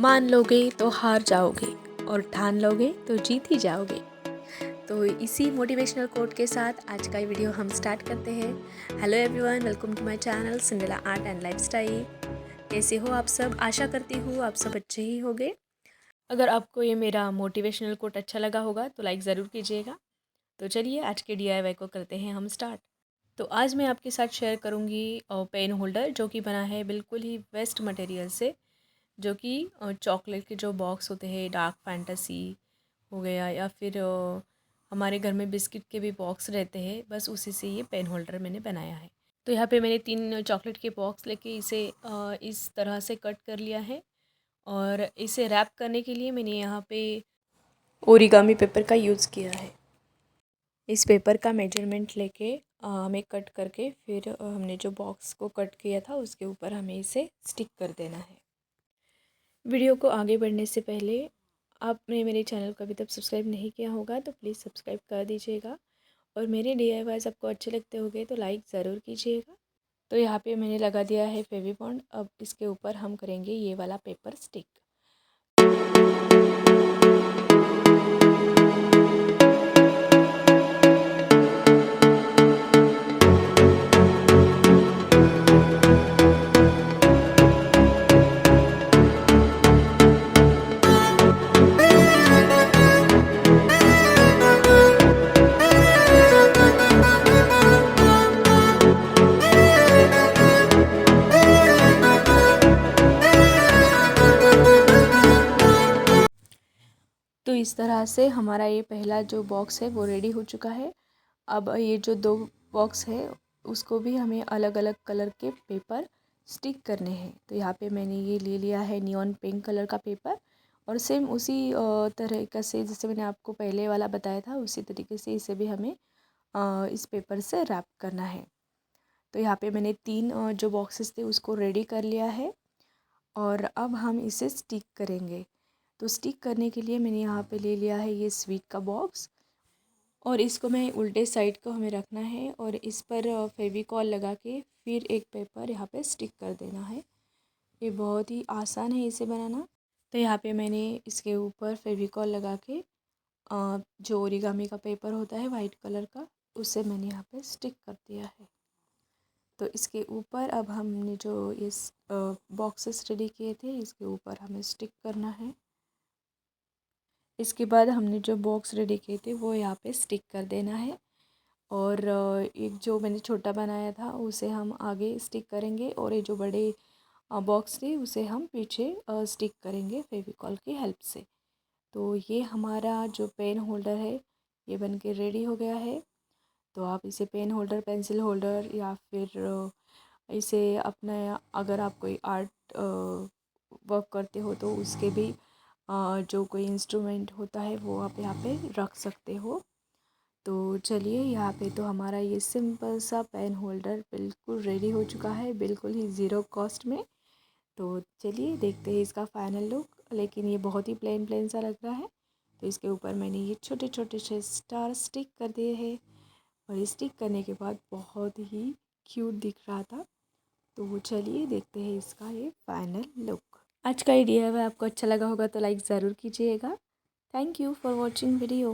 मान लोगे तो हार जाओगे और ठान लोगे तो जीत ही जाओगे। तो इसी मोटिवेशनल कोट के साथ आज का वीडियो हम स्टार्ट करते हैं। Hello everyone, welcome to my channel Cinderella art and lifestyle. कैसे हो आप सब? आशा करती हूँ आप सब अच्छे ही होंगे। अगर आपको ये मेरा मोटिवेशनल कोट अच्छा लगा होगा तो लाइक ज़रूर कीजिएगा। तो चलिए आज के DIY को करते हैं हम स्टार्ट। तो आज मैं आपके साथ शेयर करूँगी पेन होल्डर, जो कि बना है बिल्कुल ही वेस्ट मटेरियल से, जो कि चॉकलेट के जो बॉक्स होते हैं, डार्क फैंटेसी हो गया या फिर हमारे घर में बिस्किट के भी बॉक्स रहते हैं, बस उसी से ये पेन होल्डर मैंने बनाया है। तो यहाँ पे मैंने 3 चॉकलेट के बॉक्स लेके इसे इस तरह से कट कर लिया है और इसे रैप करने के लिए मैंने यहाँ पे ओरिगामी पेपर का यूज़ किया है। इस पेपर का मेजरमेंट लेके हमें कट करके फिर हमने जो बॉक्स को कट किया था उसके ऊपर हमें इसे स्टिक कर देना है। वीडियो को आगे बढ़ने से पहले आपने मेरे चैनल को अभी तक सब्सक्राइब नहीं किया होगा तो प्लीज़ सब्सक्राइब कर दीजिएगा और मेरे DIYs आपको अच्छे लगते होंगे तो लाइक ज़रूर कीजिएगा। तो यहाँ पे मैंने लगा दिया है फेविबॉन्ड। अब इसके ऊपर हम करेंगे ये वाला पेपर स्टिक। तो इस तरह से हमारा ये पहला जो बॉक्स है वो रेडी हो चुका है। अब ये जो 2 बॉक्स है उसको भी हमें अलग अलग कलर के पेपर स्टिक करने हैं। तो यहाँ पे मैंने ये ले लिया है नियॉन पिंक कलर का पेपर और सेम उसी तरीके से जैसे मैंने आपको पहले वाला बताया था उसी तरीके से इसे भी हमें इस पेपर से रैप करना है। तो यहाँ पे मैंने 3 जो बॉक्सेस थे उसको रेडी कर लिया है और अब हम इसे स्टिक करेंगे। तो स्टिक करने के लिए मैंने यहाँ पे ले लिया है ये स्वीट का बॉक्स और इसको मैं उल्टे साइड को हमें रखना है और इस पर फेविकॉल लगा के फिर एक पेपर यहाँ पे स्टिक कर देना है। ये बहुत ही आसान है इसे बनाना। तो यहाँ पे मैंने इसके ऊपर फेविकॉल लगा के जो ओरिगामी का पेपर होता है वाइट कलर का उसे मैंने यहाँ पे स्टिक कर दिया है। तो इसके ऊपर अब हमने जो इस बॉक्सेस रेडी किए थे इसके ऊपर हमें स्टिक करना है। इसके बाद हमने जो बॉक्स रेडी किए थे वो यहाँ पे स्टिक कर देना है और एक जो मैंने छोटा बनाया था उसे हम आगे स्टिक करेंगे और ये जो बड़े बॉक्स थे उसे हम पीछे स्टिक करेंगे फेविकॉल की हेल्प से। तो ये हमारा जो पेन होल्डर है ये बन के रेडी हो गया है। तो आप इसे पेन होल्डर, पेंसिल होल्डर या फिर इसे अपना अगर आप कोई आर्ट वर्क करते हो तो उसके भी जो कोई इंस्ट्रूमेंट होता है वो आप यहाँ पे रख सकते हो। तो चलिए यहाँ पे तो हमारा ये सिंपल सा पेन होल्डर बिल्कुल रेडी हो चुका है, बिल्कुल ही ज़ीरो कॉस्ट में। तो चलिए देखते हैं इसका फाइनल लुक। लेकिन ये बहुत ही प्लेन प्लेन सा लग रहा है। तो इसके ऊपर मैंने ये छोटे छोटे से स्टार स्टिक कर दिए हैं और ये स्टिक करने के बाद बहुत ही क्यूट दिख रहा था। तो चलिए देखते हैं इसका ये फाइनल लुक। आज का ये DIY आपको अच्छा लगा होगा तो लाइक ज़रूर कीजिएगा। Thank you for watching video.